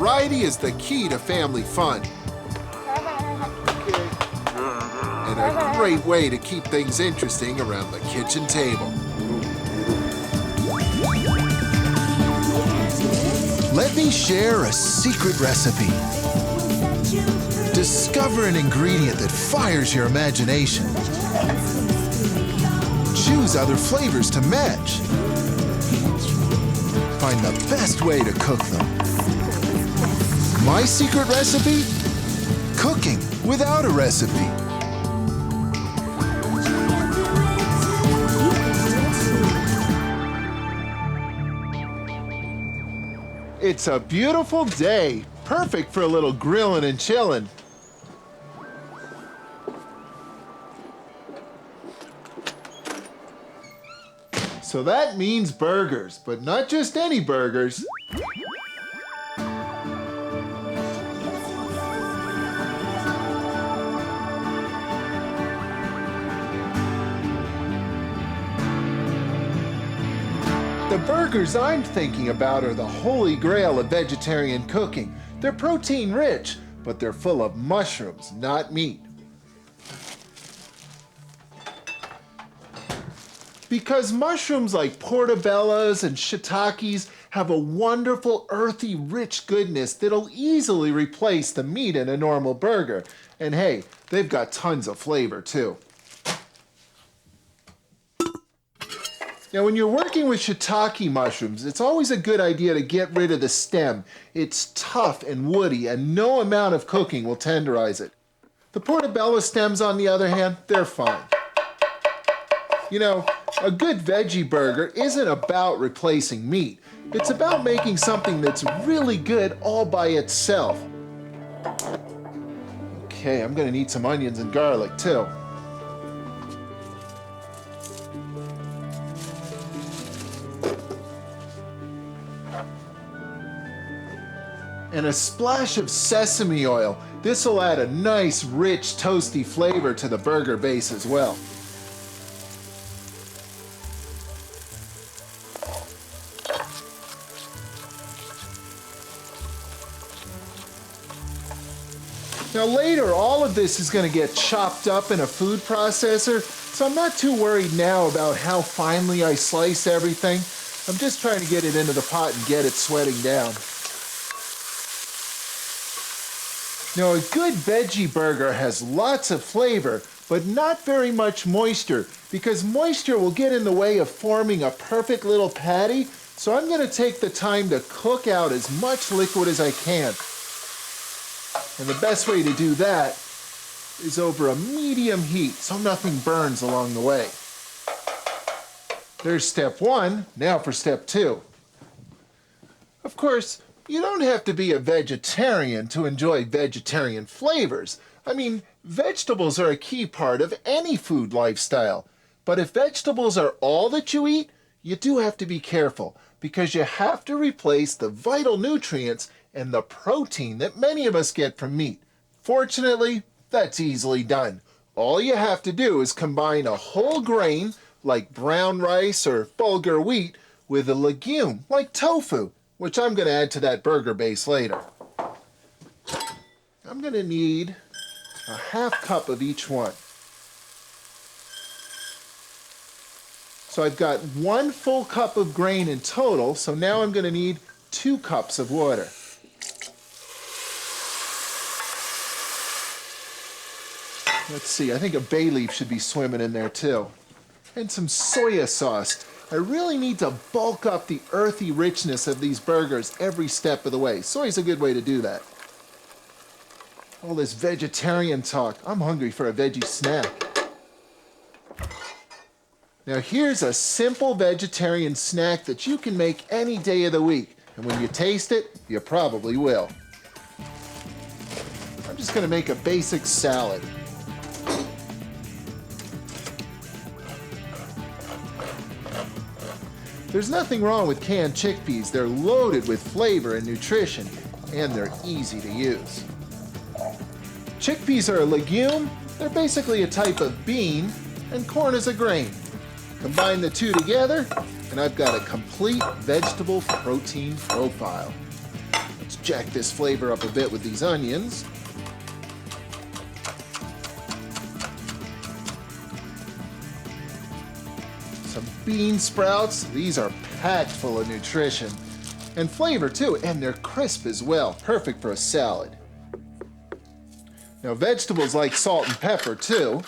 variety is the key to family fun. And a great way to keep things interesting around the kitchen table. Let me share a secret recipe. Discover an ingredient that fires your imagination. Choose other flavors to match. Find the best way to cook them. My secret recipe? Cooking without a recipe. It's a beautiful day, perfect for a little grilling and chilling. So that means burgers, but not just any burgers. The burgers I'm thinking about are the holy grail of vegetarian cooking. They're protein-rich, but they're full of mushrooms, not meat. Because mushrooms like portobellos and shiitakes have a wonderful, earthy, rich goodness that'll easily replace the meat in a normal burger. And hey, they've got tons of flavor too. Now, when you're working with shiitake mushrooms, it's always a good idea to get rid of the stem. It's tough and woody, and no amount of cooking will tenderize it. The portobello stems, on the other hand, they're fine. You know, a good veggie burger isn't about replacing meat. It's about making something that's really good all by itself. Okay, I'm gonna need some onions and garlic too. And a splash of sesame oil. This will add a nice, rich, toasty flavor to the burger base as well. Now later, all of this is going to get chopped up in a food processor, so I'm not too worried now about how finely I slice everything. I'm just trying to get it into the pot and get it sweating down. Now, a good veggie burger has lots of flavor, but not very much moisture, because moisture will get in the way of forming a perfect little patty, so I'm going to take the time to cook out as much liquid as I can. And the best way to do that is over a medium heat, so nothing burns along the way. There's step one. Now for step two. Of course, you don't have to be a vegetarian to enjoy vegetarian flavors. I mean, vegetables are a key part of any food lifestyle. But if vegetables are all that you eat, you do have to be careful, because you have to replace the vital nutrients and the protein that many of us get from meat. Fortunately, that's easily done. All you have to do is combine a whole grain, like brown rice or bulgur wheat, with a legume, like tofu, which I'm going to add to that burger base later. I'm going to need a half cup of each one. So I've got 1 full cup of grain in total, so now I'm going to need 2 cups of water. Let's see, I think a bay leaf should be swimming in there too. And some soya sauce. I really need to bulk up the earthy richness of these burgers every step of the way. Soy's a good way to do that. All this vegetarian talk. I'm hungry for a veggie snack. Now here's a simple vegetarian snack that you can make any day of the week. And when you taste it, you probably will. I'm just going to make a basic salad. There's nothing wrong with canned chickpeas. They're loaded with flavor and nutrition, and they're easy to use. Chickpeas are a legume. They're basically a type of bean, and corn is a grain. Combine the two together, and I've got a complete vegetable protein profile. Let's jack this flavor up a bit with these onions. Some bean sprouts. These are packed full of nutrition and flavor too, and they're crisp as well. Perfect for a salad. Now vegetables like salt and pepper too,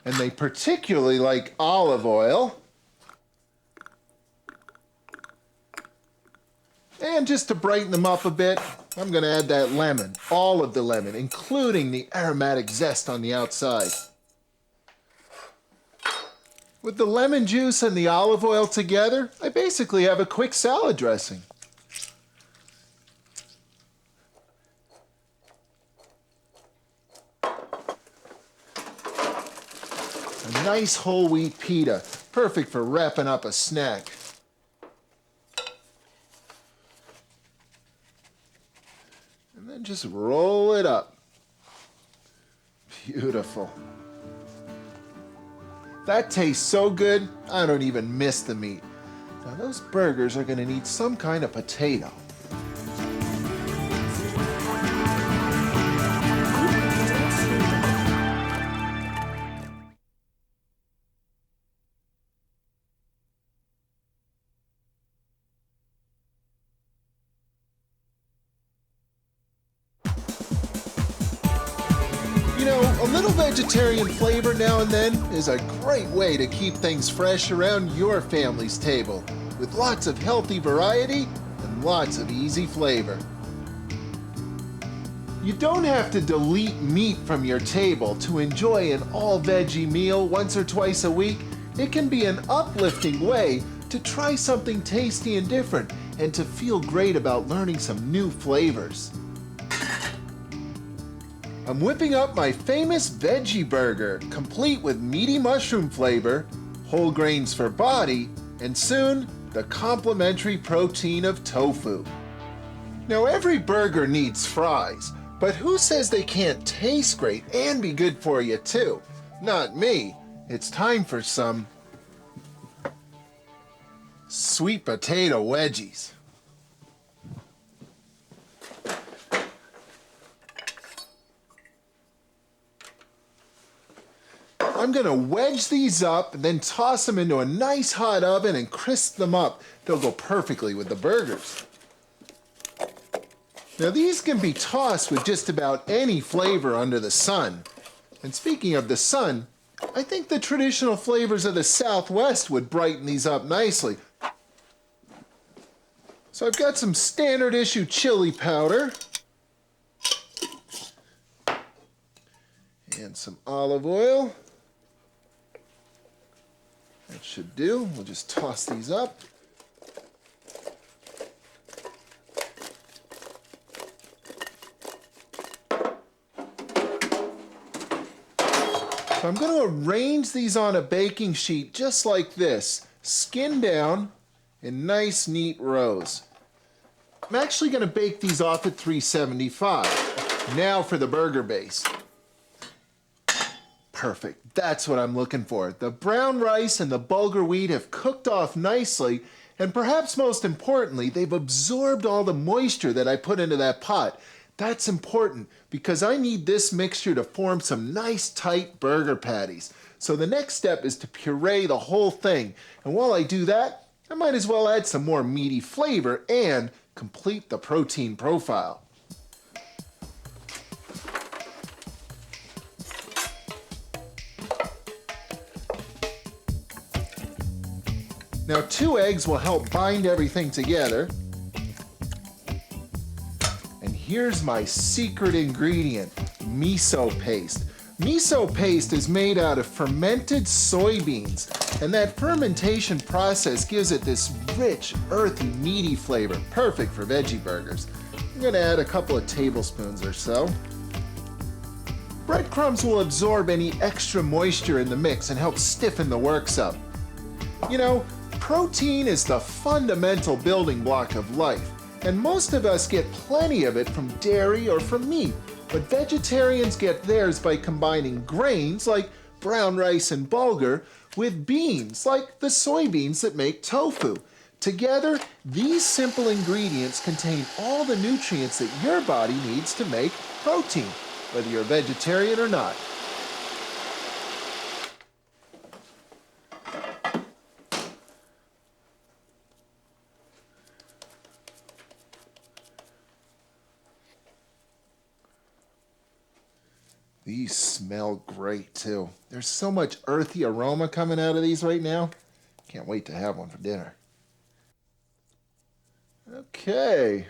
and they particularly like olive oil. And just to brighten them up a bit, I'm going to add that lemon, all of the lemon, including the aromatic zest on the outside. With the lemon juice and the olive oil together, I basically have a quick salad dressing. A nice whole wheat pita, perfect for wrapping up a snack. And then just roll it up. Beautiful. That tastes so good, I don't even miss the meat. Now those burgers are going to need some kind of potato. You know, a little vegetarian flavor now and then is a great way to keep things fresh around your family's table, with lots of healthy variety and lots of easy flavor. You don't have to delete meat from your table to enjoy an all-veggie meal once or twice a week. It can be an uplifting way to try something tasty and different and to feel great about learning some new flavors. I'm whipping up my famous veggie burger, complete with meaty mushroom flavor, whole grains for body, and soon, the complimentary protein of tofu. Now every burger needs fries, but who says they can't taste great and be good for you too? Not me. It's time for some sweet potato wedgies. I'm going to wedge these up and then toss them into a nice hot oven and crisp them up. They'll go perfectly with the burgers. Now these can be tossed with just about any flavor under the sun. And speaking of the sun, I think the traditional flavors of the Southwest would brighten these up nicely. So I've got some standard issue chili powder. And some olive oil. That should do. We'll just toss these up. So I'm going to arrange these on a baking sheet just like this, skin down in nice neat rows. I'm actually going to bake these off at 375. Now for the burger base. Perfect. That's what I'm looking for. The brown rice and the bulgur wheat have cooked off nicely, and perhaps most importantly, they've absorbed all the moisture that I put into that pot. That's important because I need this mixture to form some nice tight burger patties. So the next step is to puree the whole thing. And while I do that, I might as well add some more meaty flavor and complete the protein profile. Now 2 eggs will help bind everything together. And here's my secret ingredient, miso paste. Miso paste is made out of fermented soybeans, and that fermentation process gives it this rich, earthy, meaty flavor, perfect for veggie burgers. I'm gonna add a couple of tablespoons or so. Breadcrumbs will absorb any extra moisture in the mix and help stiffen the works up. You know, protein is the fundamental building block of life, and most of us get plenty of it from dairy or from meat, but vegetarians get theirs by combining grains like brown rice and bulgur with beans like the soybeans that make tofu. Together, these simple ingredients contain all the nutrients that your body needs to make protein, whether you're a vegetarian or not. These smell great too. There's so much earthy aroma coming out of these right now. Can't wait to have one for dinner. Okay.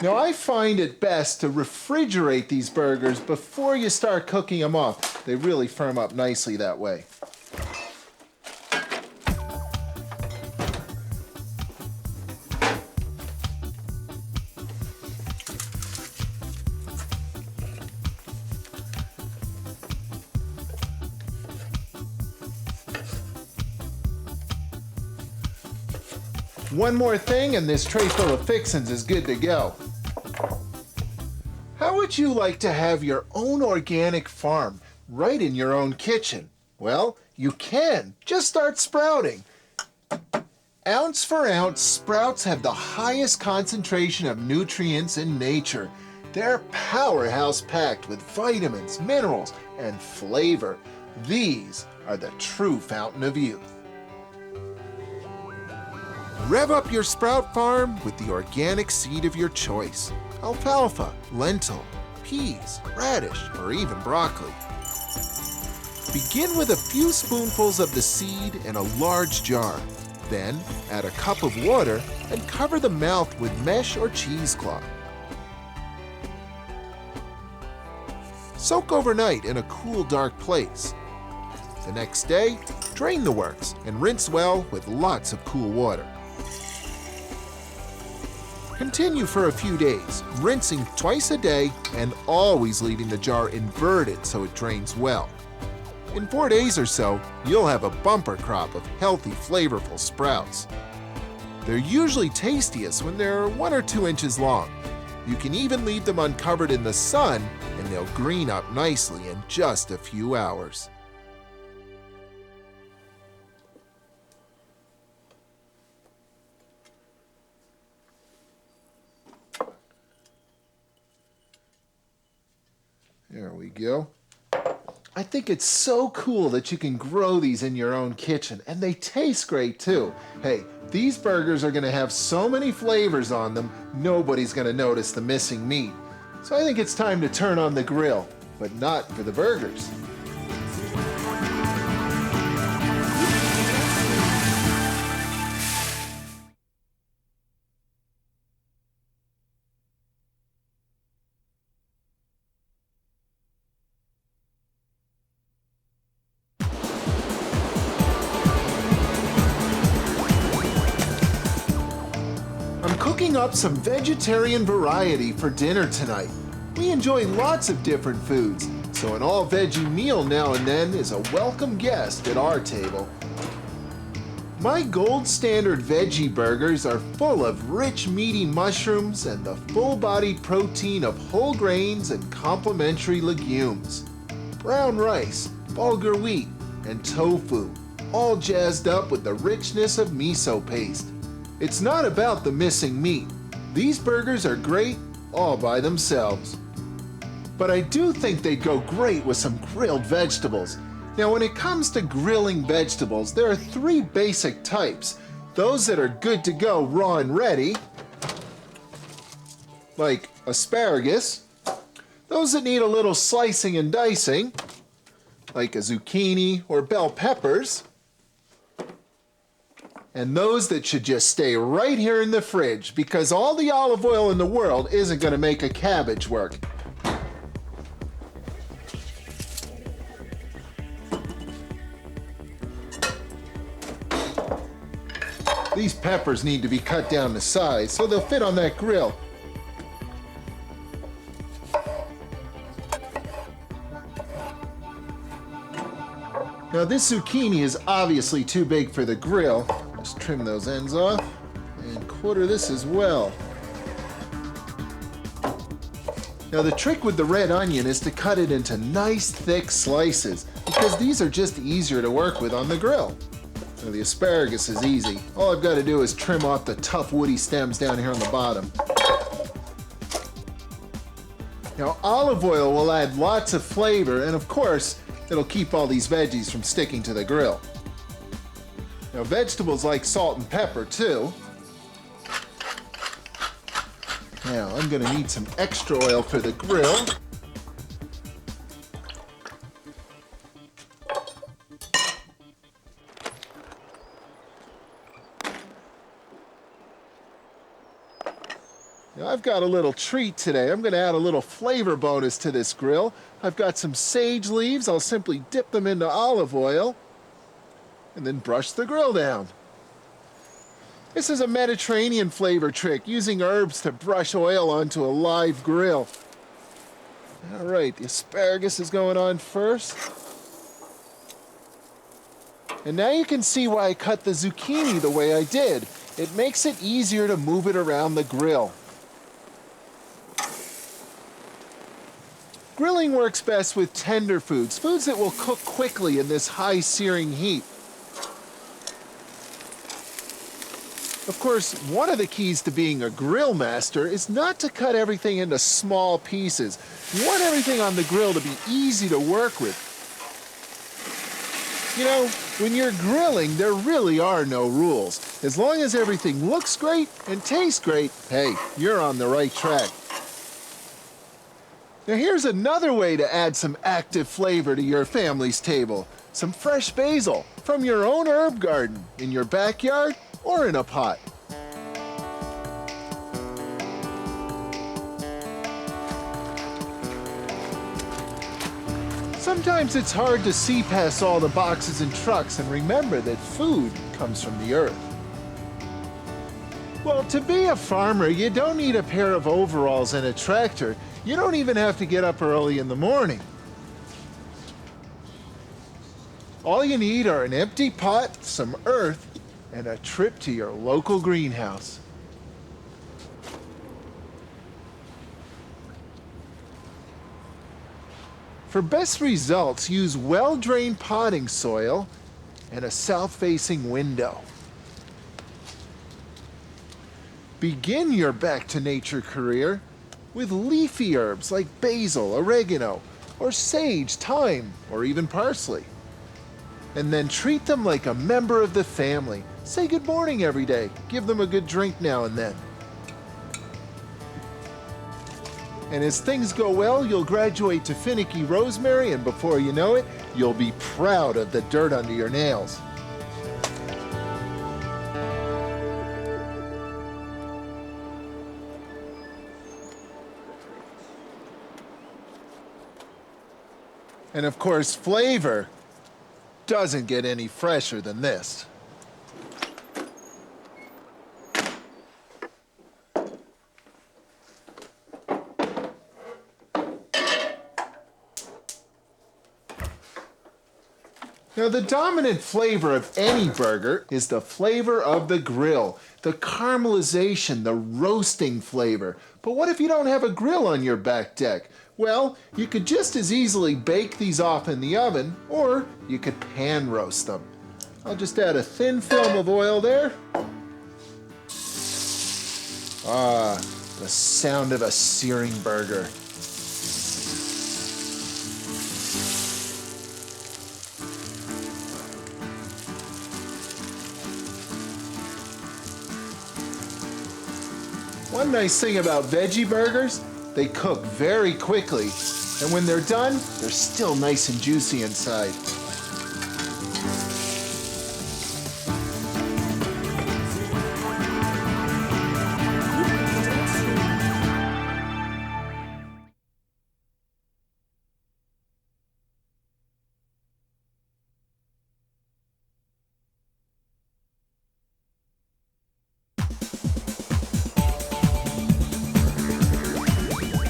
Now I find it best to refrigerate these burgers before you start cooking them up. They really firm up nicely that way. One more thing and this tray full of fixins is good to go. How would you like to have your own organic farm right in your own kitchen? Well, you can. Just start sprouting. Ounce for ounce, sprouts have the highest concentration of nutrients in nature. They're powerhouse packed with vitamins, minerals, and flavor. These are the true fountain of youth. Rev up your sprout farm with the organic seed of your choice. Alfalfa, lentil, peas, radish, or even broccoli. Begin with a few spoonfuls of the seed in a large jar. Then add a cup of water and cover the mouth with mesh or cheesecloth. Soak overnight in a cool, dark place. The next day, drain the works and rinse well with lots of cool water. Continue for a few days, rinsing twice a day and always leaving the jar inverted so it drains well. In 4 days or so, you'll have a bumper crop of healthy, flavorful sprouts. They're usually tastiest when they're 1 or 2 inches long. You can even leave them uncovered in the sun and they'll green up nicely in just a few hours. There we go. I think it's so cool that you can grow these in your own kitchen, and they taste great too. Hey, these burgers are gonna have so many flavors on them, nobody's gonna notice the missing meat. So I think it's time to turn on the grill, but not for the burgers. I'm cooking up some vegetarian variety for dinner tonight. We enjoy lots of different foods, so an all-veggie meal now and then is a welcome guest at our table. My gold standard veggie burgers are full of rich meaty mushrooms and the full-bodied protein of whole grains and complementary legumes. Brown rice, bulgur wheat, and tofu, all jazzed up with the richness of miso paste. It's not about the missing meat. These burgers are great all by themselves. But I do think they'd go great with some grilled vegetables. Now, when it comes to grilling vegetables, there are 3 basic types. Those that are good to go raw and ready, like asparagus. Those that need a little slicing and dicing, like a zucchini or bell peppers. And those that should just stay right here in the fridge, because all the olive oil in the world isn't going to make a cabbage work. These peppers need to be cut down to size so they'll fit on that grill. Now this zucchini is obviously too big for the grill. Just trim those ends off and quarter this as well. Now the trick with the red onion is to cut it into nice thick slices. because these are just easier to work with on the grill. Now, the asparagus is easy. All I've got to do is trim off the tough woody stems down here on the bottom. Now, olive oil will add lots of flavor, and of course, it'll keep all these veggies from sticking to the grill. Now, vegetables like salt and pepper too. Now, I'm going to need some extra oil for the grill. Now, I've got a little treat today. I'm going to add a little flavor bonus to this grill. I've got some sage leaves. I'll simply dip them into olive oil and then brush the grill down. This is a Mediterranean flavor trick, using herbs to brush oil onto a live grill. All right, the asparagus is going on first. And now you can see why I cut the zucchini the way I did. It makes it easier to move it around the grill. Grilling works best with tender foods, foods that will cook quickly in this high searing heat. Of course, one of the keys to being a grill master is not to cut everything into small pieces. You want everything on the grill to be easy to work with. You know, when you're grilling, there really are no rules. As long as everything looks great and tastes great, hey, you're on the right track. Now here's another way to add some active flavor to your family's table. Some fresh basil from your own herb garden, in your backyard or in a pot. Sometimes it's hard to see past all the boxes and trucks and remember that food comes from the earth. Well, to be a farmer, you don't need a pair of overalls and a tractor. You don't even have to get up early in the morning. All you need are an empty pot, some earth, and a trip to your local greenhouse. For best results, use well-drained potting soil and a south-facing window. Begin your back-to-nature career with leafy herbs like basil, oregano, or sage, thyme, or even parsley. And then treat them like a member of the family. Say good morning every day. Give them a good drink now and then. And as things go well, you'll graduate to finicky rosemary, and before you know it, you'll be proud of the dirt under your nails. And of course, flavor doesn't get any fresher than this. Now, the dominant flavor of any burger is the flavor of the grill, the caramelization, the roasting flavor. But what if you don't have a grill on your back deck? Well, you could just as easily bake these off in the oven, or you could pan roast them. I'll just add a thin film of oil there. Ah, the sound of a searing burger. One nice thing about veggie burgers, they cook very quickly, and when they're done, they're still nice and juicy inside.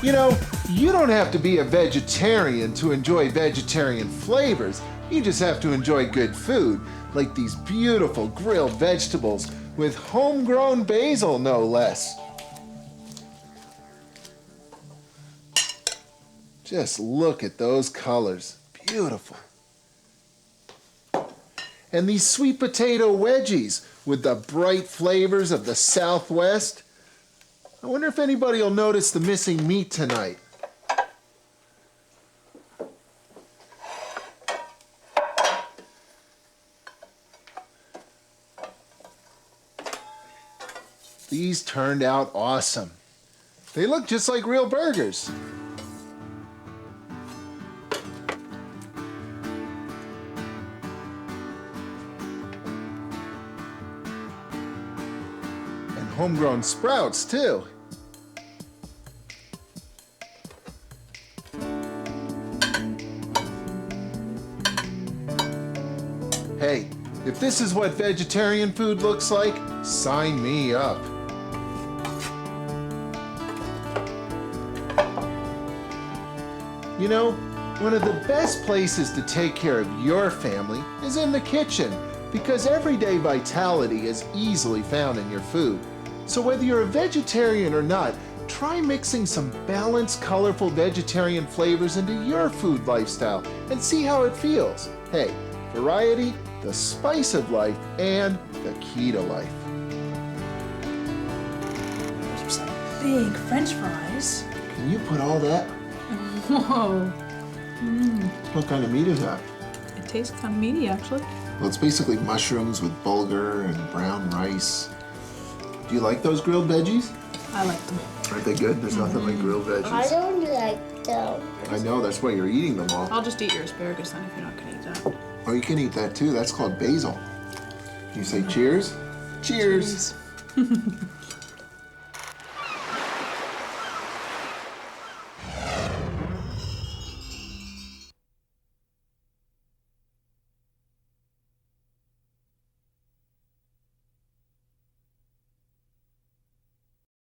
You know, you don't have to be a vegetarian to enjoy vegetarian flavors. You just have to enjoy good food, like these beautiful grilled vegetables with homegrown basil, no less. Just look at those colors. Beautiful. And these sweet potato wedgies with the bright flavors of the Southwest. I wonder if anybody will notice the missing meat tonight. These turned out awesome. They look just like real burgers. And homegrown sprouts, too. Hey, if this is what vegetarian food looks like, sign me up. You know, one of the best places to take care of your family is in the kitchen, because everyday vitality is easily found in your food. So whether you're a vegetarian or not, try mixing some balanced, colorful vegetarian flavors into your food lifestyle and see how it feels. Hey, variety, the spice of life, and the key to life. Those are some big French fries. Can you put all that? Whoa. What kind of meat is that? It tastes kind of meaty, actually. Well, it's basically mushrooms with bulgur and brown rice. Do you like those grilled veggies? I like them. Aren't they good? There's nothing like grilled I veggies. don't like them. I know, that's why you're eating them all. I'll just eat your asparagus then if you're not going to eat that. Oh, you can eat that too. That's called basil. Can you say cheers? Cheers. Cheers.